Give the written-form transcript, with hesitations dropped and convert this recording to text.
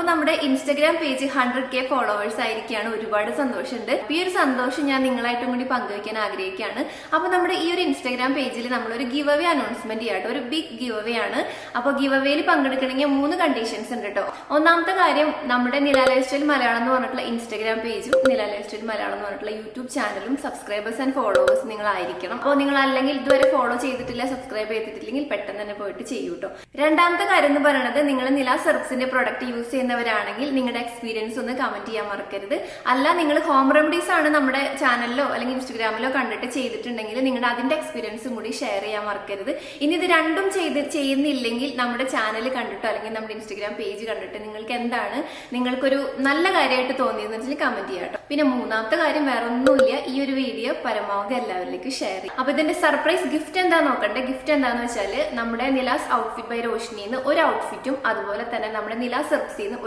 നമ്മുടെ Instagram page 100K followers ആയിരിക്കുകയാണ്. ഒരുപാട് സന്തോഷമുണ്ട്. ഈ ഒരു സന്തോഷം ഞാൻ നിങ്ങളായിട്ടും കൂടി പങ്കുവയ്ക്കാൻ ആഗ്രഹിക്കുകയാണ്. അപ്പൊ നമ്മുടെ ഈ ഒരു ഇൻസ്റ്റഗ്രാം പേജിൽ നമ്മളൊരു ഗിവ് അവേ അനൗൺസ്മെന്റ് ചെയ്യാട്ടോ. ഒരു ബിഗ് ഗിവ് അവേ ആണ്. അപ്പൊ ഗിവ് അവേയിൽ പങ്കെടുക്കണമെങ്കിൽ 3 കണ്ടീഷൻസ് ഉണ്ട് കേട്ടോ. ഒന്നാമത്തെ കാര്യം, നമ്മുടെ നില ലൈഫ് സ്റ്റൈൽ മലയാളം എന്ന് പറഞ്ഞിട്ടുള്ള ഇൻസ്റ്റഗ്രാം പേജും നില ലൈഫ് സ്റ്റൈൽ മലയാളം എന്ന് പറഞ്ഞിട്ടുള്ള യൂട്യൂബ് ചാനലും സബ്സ്ക്രൈബേഴ്സ് ആൻഡ് ഫോളോവേഴ്സ് നിങ്ങളായിരിക്കണം. അപ്പോൾ നിങ്ങൾ അല്ലെങ്കിൽ ഇതുവരെ ഫോളോ ചെയ്തിട്ടില്ല, സബ്സ്ക്രൈബ് ചെയ്തിട്ടില്ലെങ്കിൽ പെട്ടെന്ന് തന്നെ പോയിട്ട് ചെയ്യൂ കേട്ടോ. രണ്ടാമത്തെ കാര്യം എന്ന് പറയുന്നത്, നിങ്ങൾ നില സെർബ്സിന്റെ പ്രൊഡക്റ്റ് യൂസ് ചെയ്യുന്നവരാണെങ്കിൽ നിങ്ങളുടെ എക്സ്പീരിയൻസ് ഒന്ന് കമന്റ് ചെയ്യാൻ മറക്കരുത്. അല്ല, നിങ്ങൾ ഹോം റെമഡീസ് ആണ് നമ്മുടെ ചാനലിലോ അല്ലെങ്കിൽ ഇൻസ്റ്റഗ്രാമിലോ കണ്ടിട്ട് ചെയ്തിട്ടുണ്ടെങ്കിൽ നിങ്ങളുടെ അതിന്റെ എക്സ്പീരിയൻസും കൂടി ഷെയർ ചെയ്യാൻ മറക്കരുത്. ഇനി ഇത് രണ്ടും ചെയ്യുന്നില്ലെങ്കിൽ നമ്മുടെ ചാനൽ കണ്ടിട്ടോ അല്ലെങ്കിൽ നമ്മുടെ ഇൻസ്റ്റഗ്രാം പേജ് കണ്ടിട്ട് നിങ്ങൾക്കൊരു നല്ല കാര്യമായിട്ട് തോന്നിയെന്ന് വെച്ചാൽ കമന്റ് ചെയ്യാം കേട്ടോ. പിന്നെ മൂന്നാമത്തെ കാര്യം വേറെ ഒന്നുമില്ല, ഈ ഒരു വീഡിയോ പരമാവധി എല്ലാവരിലേക്കും ഷെയർ ചെയ്യും. അപ്പൊ ഇതിന്റെ സർപ്രൈസ് ഗിഫ്റ്റ് എന്താ നോക്കണ്ടേ? ഗിഫ്റ്റ് എന്താന്ന് വെച്ചാൽ നമ്മുടെ നിലാസ് ഔട്ട്ഫിറ്റ് ബൈ റോഷിനിന്ന് ഒരു ഔട്ട്ഫിറ്റും അതുപോലെ തന്നെ നമ്മുടെ നില സെർബ്സിന്ന്